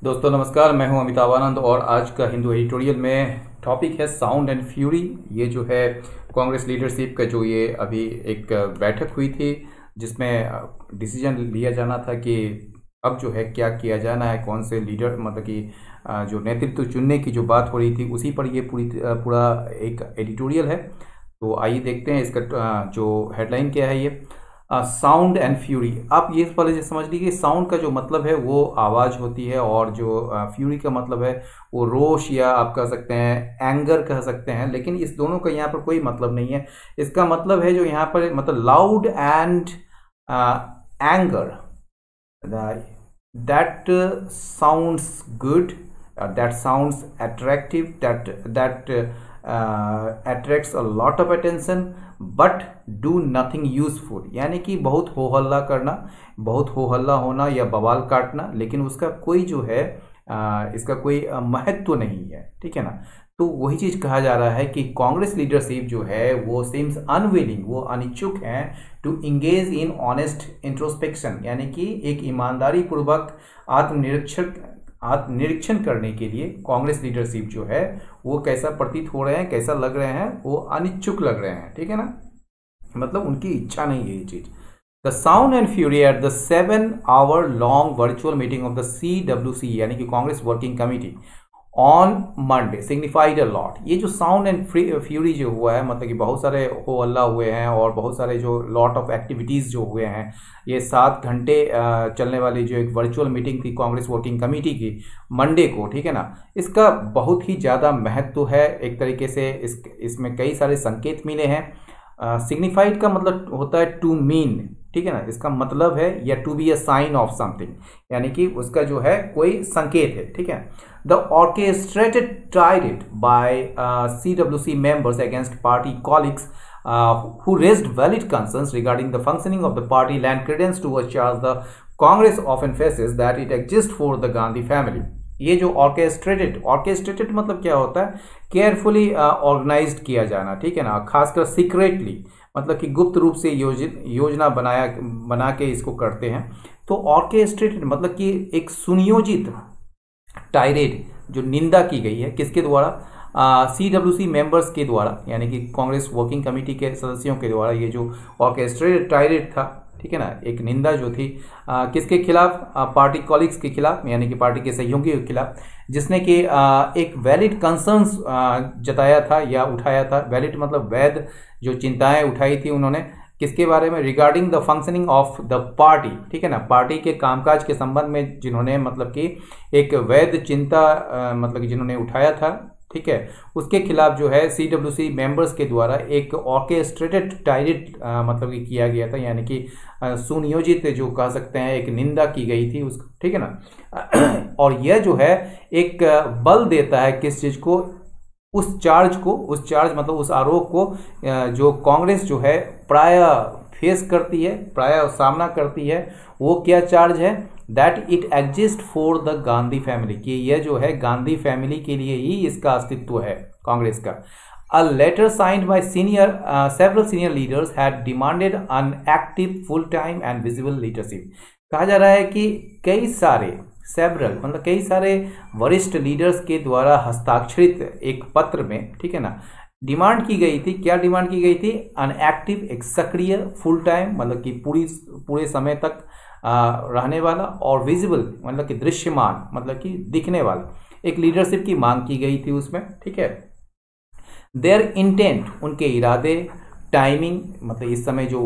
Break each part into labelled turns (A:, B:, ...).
A: दोस्तों नमस्कार, मैं हूं अमिताभ आनंद और आज का हिंदू एडिटोरियल में टॉपिक है साउंड एंड फ्यूरी। ये जो है कांग्रेस लीडरशिप का जो ये अभी एक बैठक हुई थी जिसमें डिसीजन लिया जाना था कि अब जो है क्या किया जाना है, कौन से लीडर मतलब कि जो नेतृत्व चुनने की जो बात हो रही थी उसी पर ये पूरा एक एडिटोरियल है। तो आइए देखते हैं इसका जो हेडलाइन क्या है। ये साउंड एंड फ्यूरी, आप ये पहले समझ लीजिए साउंड का जो मतलब है वो आवाज़ होती है और जो फ्यूरी का मतलब है वो रोष या आप कह सकते हैं एंगर कह सकते हैं, लेकिन इस दोनों का यहाँ पर कोई मतलब नहीं है। इसका मतलब है जो यहाँ पर मतलब loud and anger, that sounds good, that sounds attractive, that attracts a lot of attention but do nothing useful। यानी कि बहुत हो हल्ला करना, बहुत हो हल्ला होना या बवाल काटना, लेकिन उसका कोई जो है इसका कोई महत्व नहीं है, ठीक है ना। तो वही चीज़ कहा जा रहा है कि कांग्रेस लीडरशिप जो है वो सीम्स अनविलिंग, वो अनिच्छुक हैं to engage in honest introspection, यानी कि एक ईमानदारी पूर्वक आत्मनिरीक्षण करने के लिए कांग्रेस लीडरशिप जो है वो कैसा प्रतीत हो रहे हैं, कैसा लग रहे हैं, वो अनिच्छुक लग रहे हैं, ठीक है ना। मतलब उनकी इच्छा नहीं है ये चीज। The sound and fury at the 7 hour long virtual meeting of the CWC यानी कि Congress working committee on Monday signified a lot. ये जो साउंड एंड फ्यूरी जो हुआ है मतलब कि बहुत सारे हो अल्लाह हुए हैं और बहुत सारे जो लॉट ऑफ एक्टिविटीज़ जो हुए हैं। ये 7 घंटे चलने वाली जो एक वर्चुअल मीटिंग थी कांग्रेस वर्किंग कमेटी की मंडे को, ठीक है ना, इसका बहुत ही ज़्यादा महत्व है। एक तरीके से इसमें कई सारे संकेत मिले हैं। सिग्निफाइड का मतलब होता है टू मीन, ठीक है ना, इसका मतलब है या to be a sign of something, यानी कि उसका जो है कोई संकेत है, ठीक है। The orchestrated tirade by CWC members against party colleagues who raised valid concerns regarding the functioning of the party lend credence to a charge the Congress often faces that it exists for the Gandhi family। ये जो orchestrated मतलब क्या होता है, carefully organised किया जाना, ठीक है ना, खासकर सीक्रेटली मतलब कि गुप्त रूप से योजना बना के इसको करते हैं। तो ऑर्केस्ट्रेटेड मतलब कि एक सुनियोजित टायरेड जो निंदा की गई है किसके द्वारा, CWC मेंबर्स के द्वारा, यानी कि कांग्रेस वर्किंग कमेटी के सदस्यों के द्वारा। ये जो ऑर्केस्ट्रेटेड टायरेड था, ठीक है ना, एक निंदा जो थी किसके खिलाफ, पार्टी कॉलिग्स के खिलाफ, यानी कि पार्टी के सहयोगियों के खिलाफ, जिसने कि एक वैलिड कंसर्न्स जताया था या उठाया था। वैलिड मतलब वैध जो चिंताएं उठाई थी उन्होंने किसके बारे में, regarding the functioning of the party, ठीक है ना, पार्टी के कामकाज के संबंध में जिन्होंने मतलब कि एक वैध चिंता मतलब कि जिन्होंने उठाया था, ठीक है, उसके खिलाफ जो है CWC मेंबर्स के द्वारा एक ऑर्केस्ट्रेटेड टायरेड मतलब कि किया गया था, यानी कि सुनियोजित जो कह सकते हैं एक निंदा की गई थी उसको, ठीक है ना। और यह जो है एक बल देता है किस चीज को, उस चार्ज मतलब उस आरोप को जो कांग्रेस जो है प्राय फेस करती है, प्राय सामना करती है। वो क्या चार्ज है, that it exist for the Gandhi family, कि यह जो है गांधी फैमिली के लिए ही इसका अस्तित्व है कांग्रेस का। A letter signed by several senior leaders had demanded an active full time and visible leadership. कहा जा रहा है कि कई सारे मतलब कई सारे वरिष्ठ लीडर्स के द्वारा हस्ताक्षरित एक पत्र में, ठीक है ना, डिमांड की गई थी। क्या डिमांड की गई थी, अन एक्टिव, एक सक्रिय, फुल टाइम मतलब कि पूरे समय तक रहने वाला, और विजिबल मतलब कि दृश्यमान मतलब कि दिखने वाला एक लीडरशिप की मांग की गई थी उसमें, ठीक है। देयर इंटेंट, उनके इरादे, टाइमिंग मतलब इस समय जो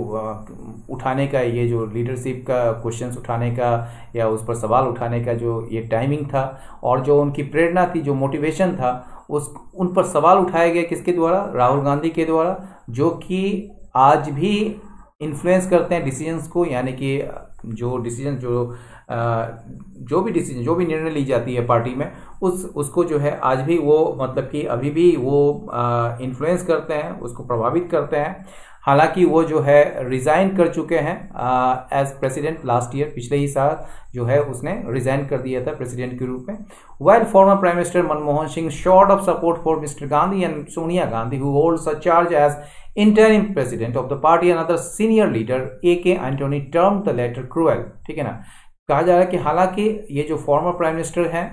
A: उठाने का, ये जो लीडरशिप का क्वेश्चंस उठाने का या उस पर सवाल उठाने का जो ये टाइमिंग था, और जो उनकी प्रेरणा थी, जो मोटिवेशन था, उन पर सवाल उठाए गए किसके द्वारा, राहुल गांधी के द्वारा, जो कि आज भी इन्फ्लुएंस करते हैं डिसीजंस को, यानी कि जो डिसीजन जो भी निर्णय ली जाती है पार्टी में उसको जो है आज भी वो मतलब कि अभी भी वो इन्फ्लुएंस करते हैं, उसको प्रभावित करते हैं। हालांकि वो जो है रिजाइन कर चुके हैं एज प्रेसिडेंट लास्ट ईयर, पिछले ही साल जो है उसने रिजाइन कर दिया था प्रेसिडेंट के रूप में। While former prime minister Manmohan Singh short of support for mister Gandhi and Sonia Gandhi who holds a charge as interim president of the party, another senior leader AK Antony termed the letter cruel, ठीक है ना। कहा जा रहा है कि हालांकि ये जो फॉर्मर प्राइम मिनिस्टर हैं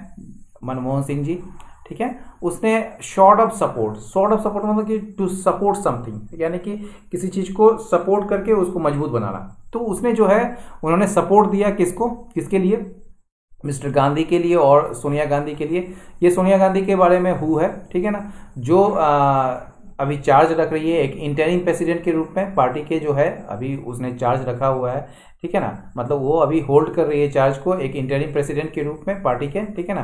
A: मनमोहन सिंह जी, ठीक है, उसने शॉर्ट ऑफ सपोर्ट मतलब कि टू सपोर्ट समथिंग, यानी कि किसी चीज को सपोर्ट करके उसको मजबूत बनाना, तो उसमें जो है उन्होंने सपोर्ट दिया किसको, किसके लिए, मिस्टर गांधी के लिए और सोनिया गांधी के लिए। ये सोनिया गांधी के बारे में है, ठीक है ना, जो अभी चार्ज रख रही है एक इंटरिम प्रेसिडेंट के रूप में पार्टी के, जो है अभी उसने चार्ज रखा हुआ है, ठीक है ना, मतलब वो अभी होल्ड कर रही है चार्ज को एक इंटरिम प्रेसिडेंट के रूप में पार्टी के, ठीक है ना।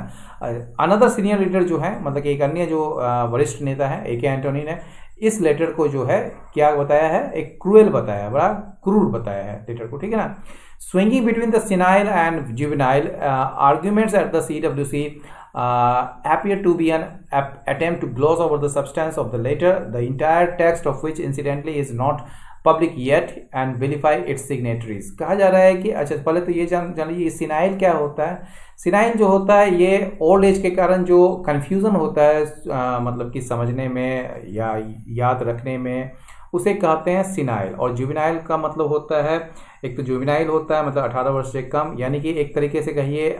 A: अनदर सीनियर लीडर जो है, मतलब एक अन्य जो वरिष्ठ नेता है AK एंटोनी ने इस लेटर को जो है क्या बताया है, एक क्रूएल बताया है, बड़ा क्रूर बताया है लेटर को, ठीक है ना। Swinging between the senile and juvenile arguments at the CWC appear to be an attempt to gloss over the substance of the letter, the entire text of which incidentally is not public yet and vilify its signatories। कहा जा रहा है कि अच्छा पहले तो ये जान लीजिए सिनाइल क्या होता है। सिनाइल जो होता है ये ओल्ड एज के कारण जो कन्फ्यूजन होता है मतलब कि समझने में या याद रखने में, उसे कहते हैं सिनाइल। और जुवेनाइल का मतलब होता है, एक तो जुवेनाइल होता है मतलब 18 वर्ष से कम, यानी कि एक तरीके से कहिए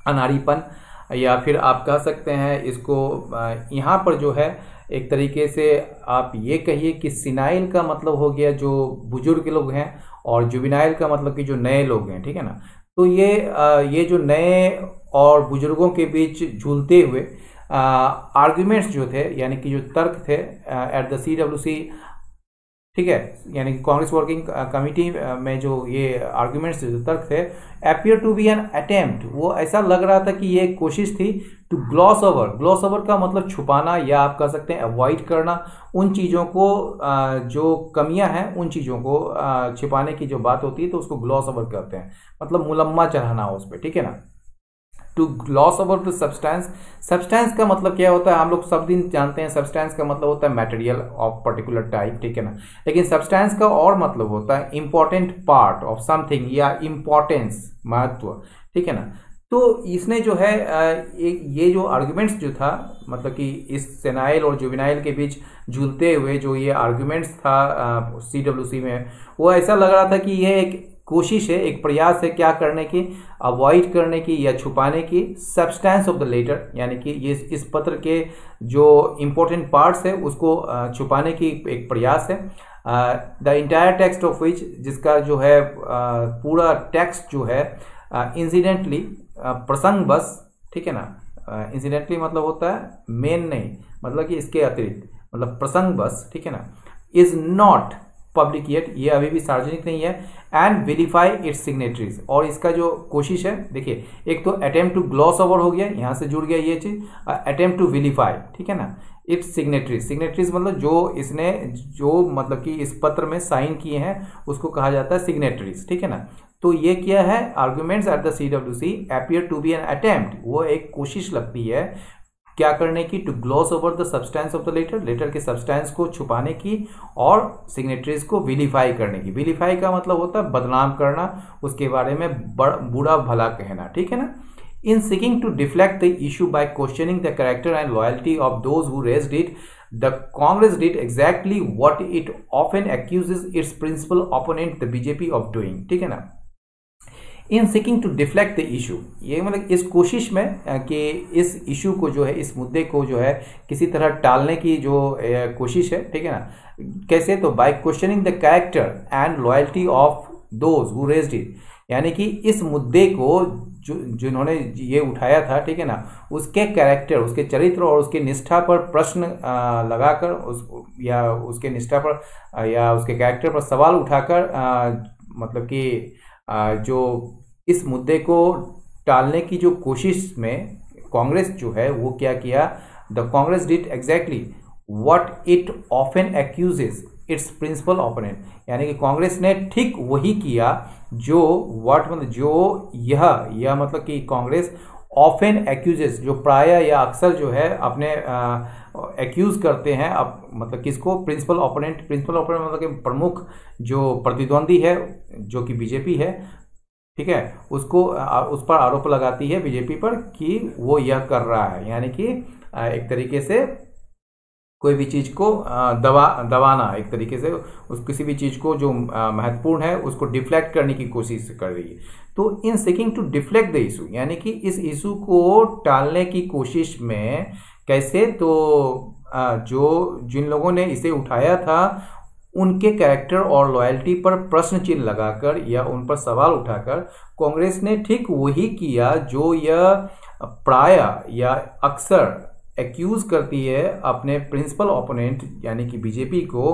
A: अनारीपन, या फिर आप कह सकते हैं इसको यहाँ पर जो है एक तरीके से आप ये कहिए कि सिनाइल का मतलब हो गया जो बुजुर्ग लोग हैं, और जुवेनाइल का मतलब कि जो नए लोग हैं, ठीक है ना। तो ये जो नए और बुजुर्गों के बीच झूलते हुए आर्ग्यूमेंट्स जो थे, यानी कि जो तर्क थे एट द CWC, ठीक है, यानी कि कांग्रेस वर्किंग कमेटी में जो ये आर्ग्यूमेंट्स जो तर्क थे, appear to be an attempt, वो ऐसा लग रहा था कि ये कोशिश थी टू ग्लॉस ओवर का मतलब छुपाना, या आप कह सकते हैं अवॉइड करना उन चीज़ों को जो कमियां हैं उन चीज़ों को छिपाने की जो बात होती है तो उसको ग्लॉस ओवर कहते हैं, मतलब मुलम्मा चढ़ाना उस पर, ठीक है ना। To gloss over the substance का मतलब क्या होता है, हम लोग सब दिन जानते हैं सब्सटेंस का मतलब होता है मटेरियल ऑफ पर्टिकुलर टाइप, ठीक है ना। लेकिन सब्सटेंस का और मतलब होता है इंपॉर्टेंट पार्ट ऑफ समथिंग, या इंपॉर्टेंस, महत्व, ठीक है ना। तो इसने जो है ये जो आर्ग्यूमेंट्स जो था, मतलब कि इस सेनाइल और जुवेनाइल के बीच झूलते हुए जो ये आर्ग्यूमेंट्स था CWC में, वो ऐसा लग रहा था कि ये एक कोशिश है, एक प्रयास है क्या करने की, अवॉइड करने की या छुपाने की सब्सटेंस ऑफ द लेटर, यानी कि ये इस पत्र के जो इंपॉर्टेंट पार्ट्स है उसको छुपाने की एक प्रयास है। The entire text of which, जिसका जो है पूरा टेक्स्ट जो है इंसिडेंटली, प्रसंग बस, ठीक है ना। इंसिडेंटली मतलब होता है मेन नहीं, मतलब कि इसके अतिरिक्त, मतलब प्रसंग बस, ठीक है ना। इज नॉट पब्लिक येट, ये अभी भी सार्वजनिक नहीं है, एंड विलिफाई इट्स सिग्नेटरीज, और इसका जो कोशिश है, देखिए एक तो अटेम्प्ट टू ग्लॉस ओवर हो गया, यहां से जुड़ गया ये चीज, अटेम्प्ट टू विलिफाई, ठीक है ना, इट्स सिग्नेटरीज मतलब जो इसने जो मतलब कि इस पत्र में साइन किए हैं उसको कहा जाता है सिग्नेटरीज, ठीक है ना। तो ये क्या है, arguments at the CWC appear to be an attempt, वो एक कोशिश लगती है क्या करने की, to gloss over the substance of the letter के सब्सटेंस को छुपाने की, और सिग्नेटरीज को विलीफाई करने की। विलीफाई का मतलब होता है बदनाम करना, उसके बारे में बुरा भला कहना, ठीक है ना। In seeking to deflect the issue by questioning the character and loyalty of those who raised it, the Congress did exactly what it often accuses its principal opponent the BJP of doing, ठीक है ना। In seeking to deflect the issue, ये मतलब इस कोशिश में कि इस इशू को जो है, इस मुद्दे को जो है किसी तरह टालने की जो कोशिश है, ठीक है ना। कैसे, तो by questioning the character and loyalty of those who raised it, यानी कि इस मुद्दे को जिन्होंने ये उठाया था, ठीक है ना, उसके कैरेक्टर, उसके चरित्र और उसके निष्ठा पर प्रश्न लगाकर या उसके निष्ठा पर या उसके कैरेक्टर पर सवाल उठाकर मतलब कि जो इस मुद्दे को टालने की जो कोशिश में कांग्रेस जो है वो क्या किया, the Congress did exactly what it often accuses its principal opponent, यानी कि कांग्रेस ने ठीक वही किया जो व्हाट मतलब जो यह मतलब कि कांग्रेस ऑफन एक्यूजेस, जो प्राय या अक्सर जो है अपने एक्यूज करते हैं, अब मतलब किसको, प्रिंसिपल ओपोनेंट मतलब कि प्रमुख जो प्रतिद्वंदी है जो कि BJP है, ठीक है, उसको उस पर आरोप लगाती है BJP पर कि वो यह कर रहा है, यानी कि एक तरीके से कोई भी चीज को दबाना, एक तरीके से उस किसी भी चीज को जो महत्वपूर्ण है उसको डिफ्लेक्ट करने की कोशिश कर रही है। तो in seeking to deflect the issue, यानी कि इस इशू को टालने की कोशिश में कैसे, तो जो जिन लोगों ने इसे उठाया था उनके कैरेक्टर और लॉयल्टी पर प्रश्न चिन्ह लगाकर या उन पर सवाल उठाकर कांग्रेस ने ठीक वही किया जो यह प्राय या अक्सर एक्यूज करती है अपने प्रिंसिपल ओपोनेंट यानी कि बीजेपी को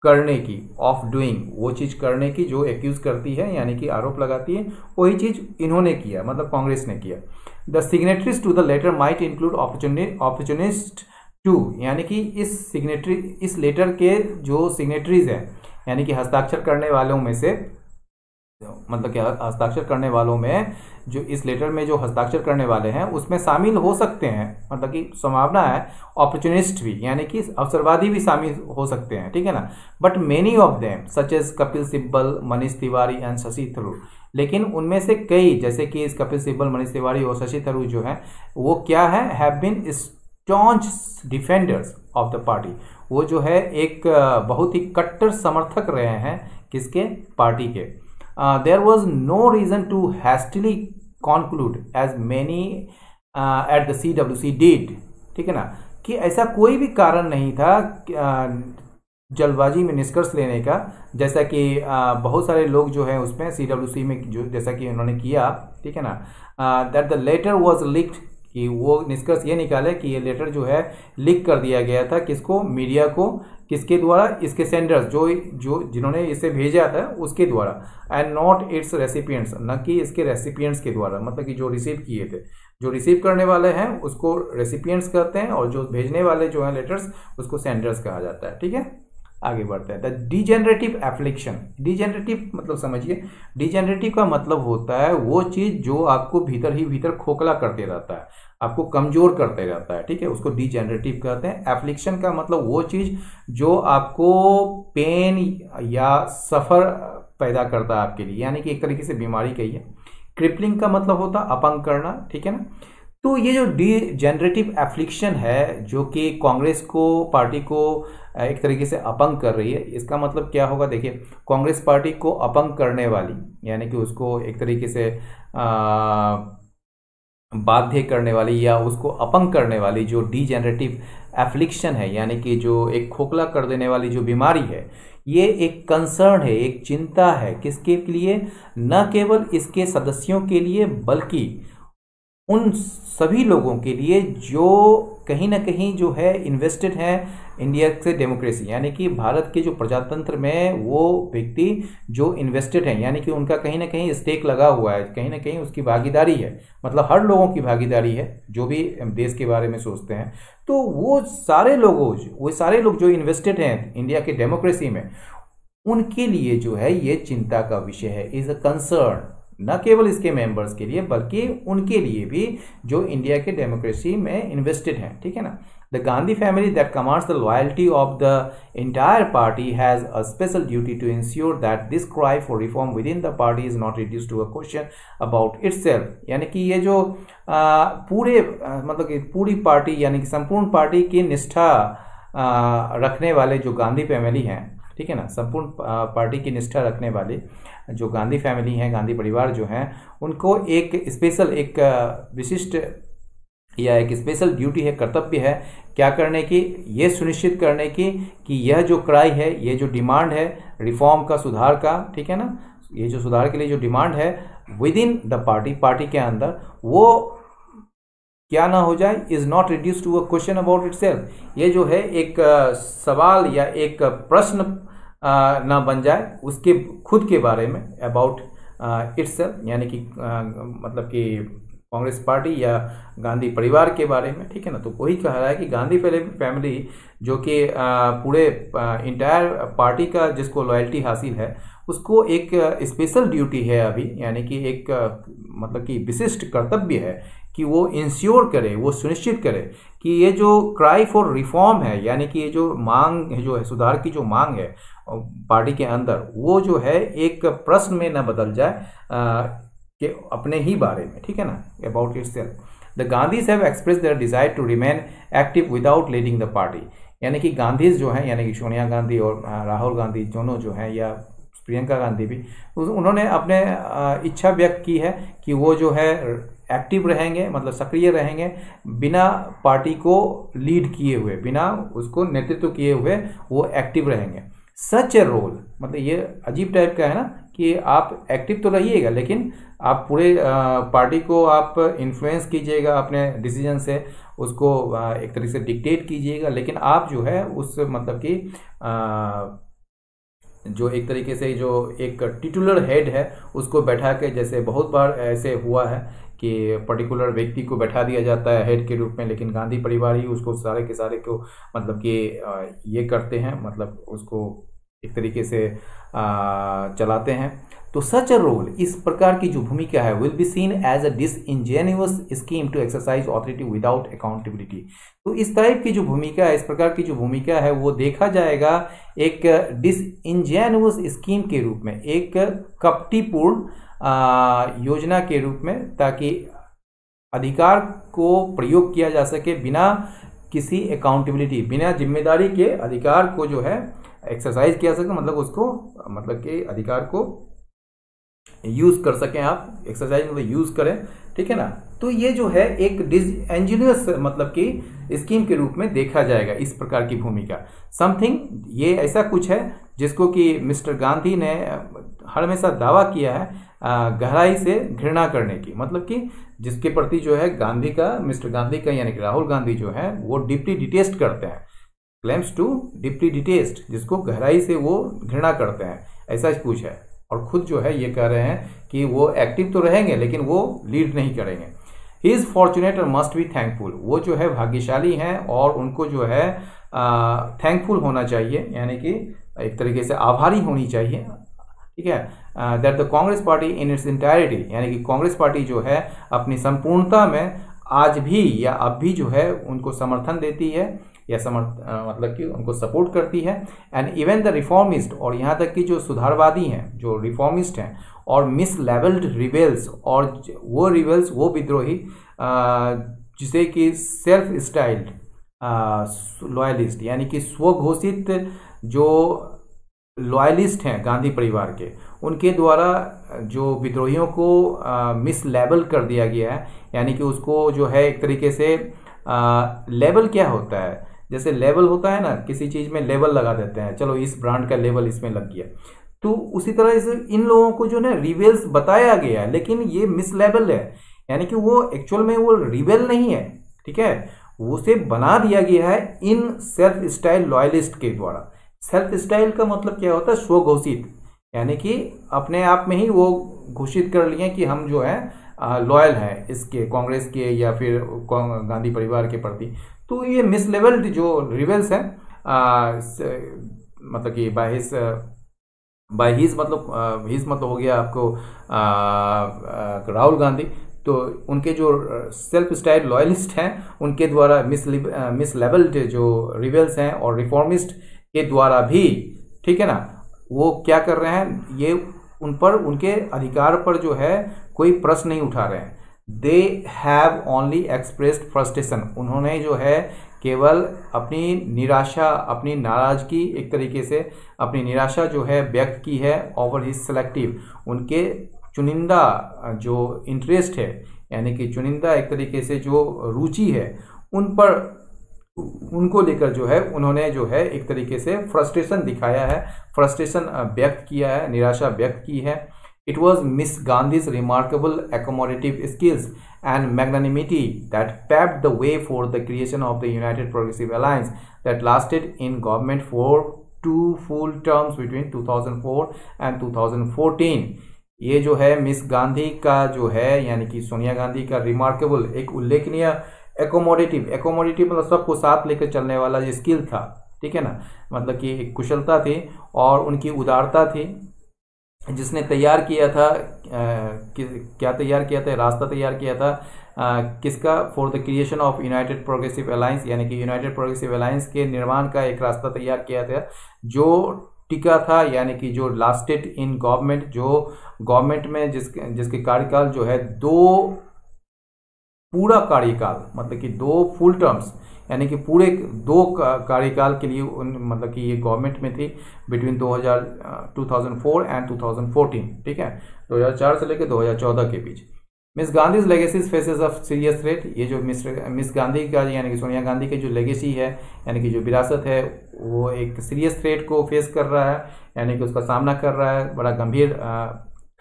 A: करने की, ऑफ डूइंग, वो चीज करने की जो एक्यूज करती है यानी कि आरोप लगाती है, वही चीज इन्होंने किया, मतलब कांग्रेस ने किया। The signatories to the letter might include opportunist too, यानी कि इस लेटर के जो सिग्नेटरीज हैं यानी कि हस्ताक्षर करने वालों में से, मतलब कि हस्ताक्षर करने वालों में जो इस लेटर में जो हस्ताक्षर करने वाले हैं उसमें शामिल हो सकते हैं, मतलब कि संभावना है अपॉर्चुनिस्ट भी, यानी कि अवसरवादी भी शामिल हो सकते हैं, ठीक है ना। But many of them such as Kapil Sibal, Manish Tewari and Shashi Tharoor, लेकिन उनमें से कई जैसे कि इस कपिल सिब्बल, मनीष तिवारी और शशि थरूर जो है वो क्या है, have been staunch defenders of the party, वो जो है एक बहुत ही कट्टर समर्थक रहे हैं किसके, पार्टी के। There was no reason to hastily conclude as many at the CWC did, ठीक है ना, कि ऐसा कोई भी कारण नहीं था जल्दबाजी में निष्कर्ष लेने का, जैसा कि बहुत सारे लोग जो है उसमें CWC में जो जैसा कि उन्होंने किया, ठीक है ना, that the letter was leaked, कि वो निष्कर्ष ये निकाले कि ये लेटर जो है लीक कर दिया गया था, किसको, मीडिया को, किसके द्वारा, इसके सेंडर्स जो जिन्होंने इसे भेजा था उसके द्वारा, एंड नॉट इट्स रेसिपिएंट्स, न कि इसके रेसिपिएंट्स के द्वारा, मतलब कि जो रिसीव किए थे, जो रिसीव करने वाले हैं उसको रेसिपिएंट्स कहते हैं और जो भेजने वाले जो हैं लेटर्स उसको सेंडर्स कहा जाता है, ठीक है। आगे बढ़ते हैं। द डिजेनरेटिव एफ्लिक्शन, डिजेनरेटिव मतलब समझिए, डिजेनरेटिव का मतलब होता है वो चीज जो आपको भीतर ही भीतर खोखला करते रहता है, आपको कमजोर करते रहता है, ठीक है, उसको डिजेनरेटिव कहते हैं। एफ्लिक्शन का मतलब वो चीज जो आपको पेन या सफर पैदा करता है आपके लिए, यानी कि एक तरीके से बीमारी कही है। क्रिपलिंग का मतलब होता है अपंग करना, ठीक है ना। तो ये जो डिजेनरेटिव एफ्लिक्शन है जो कि कांग्रेस को, पार्टी को एक तरीके से अपंग कर रही है, इसका मतलब क्या होगा, देखिए, कांग्रेस पार्टी को अपंग करने वाली, यानी कि उसको एक तरीके से बाध्य करने वाली या उसको अपंग करने वाली जो डिजेनरेटिव एफ्लिक्शन है, यानी कि जो एक खोखला कर देने वाली जो बीमारी है, ये एक कंसर्न है, एक चिंता है, किसके लिए, न केवल इसके सदस्यों के लिए बल्कि उन सभी लोगों के लिए जो कहीं ना कहीं जो है इन्वेस्टेड हैं इंडिया से डेमोक्रेसी, यानी कि भारत के जो प्रजातंत्र में वो व्यक्ति जो इन्वेस्टेड हैं, यानी कि उनका कहीं ना कहीं स्टेक लगा हुआ है, कहीं ना कहीं उसकी भागीदारी है, मतलब हर लोगों की भागीदारी है जो भी देश के बारे में सोचते हैं। तो वो सारे लोग जो इन्वेस्टेड हैं इंडिया के डेमोक्रेसी में, उनके लिए जो है ये चिंता का विषय है, इज अ कंसर्न, न केवल इसके मेंबर्स के लिए बल्कि उनके लिए भी जो इंडिया के डेमोक्रेसी में इन्वेस्टेड हैं, ठीक है ना। The Gandhi family that commands the loyalty of the entire party has a special duty to ensure that this cry for reform within the party is not reduced to a question about itself, यानी कि ये जो मतलब कि पूरी party यानी कि संपूर्ण पार्टी की निष्ठा रखने वाले जो गांधी फैमिली हैं, ठीक है ना, संपूर्ण पार्टी की निष्ठा रखने वाले जो गांधी फैमिली हैं, गांधी परिवार जो हैं, उनको एक स्पेशल, एक विशिष्ट या एक स्पेशल ड्यूटी है, कर्तव्य है, क्या करने की, ये सुनिश्चित करने की कि यह जो क्राई है, ये जो डिमांड है रिफॉर्म का, सुधार का, ठीक है ना, ये जो सुधार के लिए जो डिमांड है विद इन द पार्टी के अंदर, वो क्या ना हो जाए, is not reduce to a question about itself, ये जो है एक सवाल या एक प्रश्न ना बन जाए उसके खुद के बारे में, अबाउट इटसेल्फ, यानी कि मतलब कि कांग्रेस पार्टी या गांधी परिवार के बारे में, ठीक है ना। तो वही कह रहा है कि गांधी फैमिली जो कि पूरे इंटायर पार्टी का जिसको लॉयल्टी हासिल है, उसको एक स्पेशल ड्यूटी है अभी, यानी कि एक मतलब कि विशिष्ट कर्तव्य है कि वो इंश्योर करे, वो सुनिश्चित करे कि ये जो क्राई फॉर रिफॉर्म है, यानी कि ये जो मांग है, जो है सुधार की जो मांग है पार्टी के अंदर, वो जो है एक प्रश्न में न बदल जाए कि अपने ही बारे में, ठीक है ना, about itself. The Gandhis have express their desire to remain active without leading the party, यानी कि गांधी जो हैं, यानी कि सोनिया गांधी और राहुल गांधी दोनों जो हैं, या प्रियंका गांधी भी, उन्होंने अपने इच्छा व्यक्त की है कि वो जो है एक्टिव रहेंगे, मतलब सक्रिय रहेंगे, बिना पार्टी को लीड किए हुए, बिना उसको नेतृत्व किए हुए वो एक्टिव रहेंगे। सच ए रोल, मतलब ये अजीब टाइप का है ना कि आप एक्टिव तो रहिएगा लेकिन आप पूरे पार्टी को आप इन्फ्लुएंस कीजिएगा अपने डिसीजन से, उसको एक तरीके से डिक्टेट कीजिएगा, लेकिन आप जो है उस मतलब कि जो एक तरीके से जो एक टिटुलर हेड है उसको बैठा के, जैसे बहुत बार ऐसे हुआ है कि पर्टिकुलर व्यक्ति को बैठा दिया जाता है हेड के रूप में, लेकिन गांधी परिवार ही उसको सारे के सारे को मतलब कि ये करते हैं, मतलब उसको एक तरीके से चलाते हैं। तो सच अ रोल, इस प्रकार की जो भूमिका है, will be seen as a disingenuous scheme to exercise authority without accountability. तो इस टाइप की जो भूमिका है, इस प्रकार की जो भूमिका है, वो देखा जाएगा एक डिसइंजेन्युअस स्कीम के रूप में, एक कपटीपूर्ण योजना के रूप में, ताकि अधिकार को प्रयोग किया जा सके बिना किसी अकाउंटेबिलिटी, बिना जिम्मेदारी के अधिकार को जो है एक्सरसाइज किया सके, मतलब उसको मतलब कि अधिकार को यूज कर सकें आप, एक्सरसाइज मतलब यूज करें, ठीक है ना। तो ये जो है एक डिसइंजेन्युअस मतलब कि स्कीम के रूप में देखा जाएगा इस प्रकार की भूमिका। समथिंग, ये ऐसा कुछ है जिसको कि मिस्टर गांधी ने हमेशा दावा किया है गहराई से घृणा करने की, मतलब कि जिसके प्रति जो है गांधी का, मिस्टर गांधी का यानी कि राहुल गांधी जो है वो डीपली डिटेस्ट करते हैं, क्लेम्स टू डीपली डिटेस्ट, जिसको गहराई से वो घृणा करते हैं, ऐसा कुछ है। और खुद जो है ये कह रहे हैं कि वो एक्टिव तो रहेंगे लेकिन वो लीड नहीं करेंगे। ही इज फॉर्चुनेट और मस्ट बी थैंकफुल, वो जो है भाग्यशाली हैं और उनको जो है थैंकफुल होना चाहिए, यानी कि एक तरीके से आभारी होनी चाहिए, ठीक है। That the Congress party in its entirety, यानी कि कांग्रेस पार्टी जो है अपनी संपूर्णता में आज भी या अब भी जो है उनको समर्थन देती है, या मतलब कि उनको सपोर्ट करती है। एंड इवन द रिफॉर्मिस्ट, और यहाँ तक कि जो सुधारवादी हैं, जो रिफॉर्मिस्ट हैं, और मिस लेवल्ड रिबेल्स, और वो रिबेल्स, वो विद्रोही जिसे कि सेल्फ स्टाइल्ड लॉयलिस्ट, यानी कि स्वघोषित जो लॉयलिस्ट हैं गांधी परिवार के, उनके द्वारा जो विद्रोहियों को मिस लेबल कर दिया गया है, यानी कि उसको जो है एक तरीके से लेबल क्या होता है, जैसे लेबल होता है ना, किसी चीज में लेबल लगा देते हैं, चलो इस ब्रांड का लेबल इसमें लग गया, तो उसी तरह से इन लोगों को जो ना रिबेल्स बताया गया है, लेकिन ये मिस लेबल है, यानी कि वो एक्चुअल में वो रिबेल नहीं है, ठीक है, उसे बना दिया गया है इन सेल्फ स्टाइल लॉयलिस्ट के द्वारा। सेल्फ स्टाइल का मतलब क्या होता है, स्वघोषित, यानी कि अपने आप में ही वो घोषित कर लिए कि हम जो है लॉयल हैं इसके, कांग्रेस के या फिर गांधी परिवार के प्रति। तो ये मिस लेवल्ड जो रिबेल्स हैं, मतलब कि बाय हिज मतलब हो गया आपको राहुल गांधी, तो उनके जो सेल्फ स्टाइल लॉयलिस्ट हैं उनके द्वारा मिस लेवल्ड जो रिबेल्स हैं और रिफॉर्मिस्ट के द्वारा भी, ठीक है ना, वो क्या कर रहे हैं, ये उन पर, उनके अधिकार पर जो है कोई प्रश्न नहीं उठा रहे हैं। They have only expressed frustration, उन्होंने जो है केवल अपनी निराशा, अपनी नाराजगी, एक तरीके से अपनी निराशा जो है व्यक्त की है ओवर हिज सेलेक्टिव, उनके चुनिंदा जो इंटरेस्ट है, यानी कि चुनिंदा एक तरीके से जो रुचि है, उन पर, उनको लेकर जो है उन्होंने जो है एक तरीके से फ्रस्ट्रेशन दिखाया है, फ्रस्ट्रेशन व्यक्त किया है, निराशा व्यक्त की है। It was miss Gandhi's remarkable accommodative skills and magnanimity that paved the way for the creation of the United Progressive Alliance that lasted in government for 2 full terms between 2004 and 2014। ये जो है मिस गांधी का जो है, यानी कि सोनिया गांधी का रिमार्केबल, एक उल्लेखनीय, एकोमोडेटिव मतलब सबको साथ लेकर चलने वाला जो स्किल था, ठीक है ना, मतलब कि एक कुशलता थी और उनकी उदारता थी, जिसने तैयार किया था, क्या तैयार किया था, रास्ता तैयार किया था किसका, for the creation of United progressive alliance, यानी कि यूनाइटेड प्रोग्रेसिव अलायंस के निर्माण का एक रास्ता तैयार किया था, जो टिका था, यानी कि जो लास्टेड इन गवर्नमेंट, जो गवर्नमेंट में जिसके कार्यकाल जो है 2 पूरा कार्यकाल, मतलब कि 2 फुल टर्म्स, यानी कि पूरे 2 कार्यकाल के लिए मतलब कि ये गवर्नमेंट में थी बिटवीन 2004 एंड 2014, ठीक है, 2004 से लेकर 2014 के बीच। Ms Gandhi's legacy faces of serious threat, ये जो मिस गांधी का यानी कि सोनिया गांधी की जो लेगेसी है यानी कि जो विरासत है वो एक सीरियस थ्रेट को फेस कर रहा है, यानी कि उसका सामना कर रहा है बड़ा गंभीर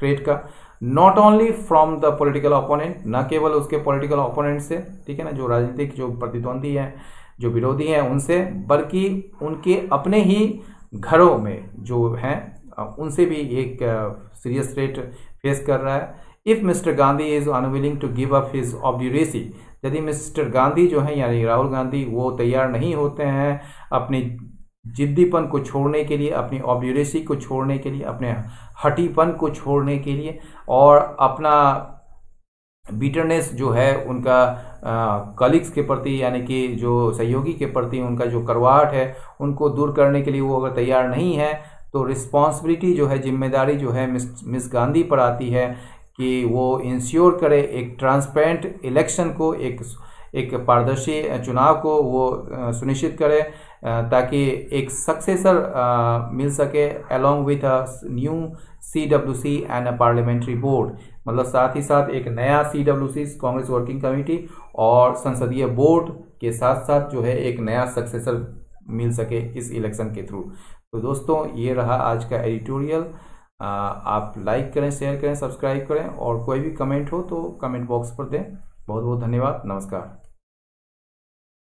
A: थ्रेट का। Not only from the political opponent, न केवल उसके पॉलिटिकल ओपोनेंट से, ठीक है ना, जो राजनीतिक जो प्रतिद्वंदी हैं, जो विरोधी हैं उनसे, बल्कि उनके अपने ही घरों में जो हैं उनसे भी एक सीरियस थ्रेट फेस कर रहा है। If Mr Gandhi is unwilling to give up his obduracy, यदि मिस्टर गांधी जो है यानी राहुल गांधी वो तैयार नहीं होते हैं अपनी जिद्दीपन को छोड़ने के लिए, अपनी ऑब्ड्यूरेसी को छोड़ने के लिए, अपने हटीपन को छोड़ने के लिए, और अपना बिटरनेस जो है उनका कलीग्स के प्रति यानी कि जो सहयोगी के प्रति उनका जो कड़वाहट है उनको दूर करने के लिए वो अगर तैयार नहीं है, तो रिस्पॉन्सिबिलिटी जो है, जिम्मेदारी जो है मिस गांधी पर आती है कि वो इंश्योर करे एक ट्रांसपेरेंट इलेक्शन को, एक पारदर्शी चुनाव को वो सुनिश्चित करे, ताकि एक सक्सेसर मिल सके along with a new CWC and a parliamentary board, मतलब साथ ही साथ एक नया CWC कांग्रेस वर्किंग कमेटी और संसदीय बोर्ड के साथ साथ जो है एक नया सक्सेसर मिल सके इस इलेक्शन के थ्रू। तो दोस्तों ये रहा आज का एडिटोरियल। आप लाइक करें, शेयर करें, सब्सक्राइब करें, और कोई भी कमेंट हो तो कमेंट बॉक्स पर दें। बहुत बहुत धन्यवाद, नमस्कार।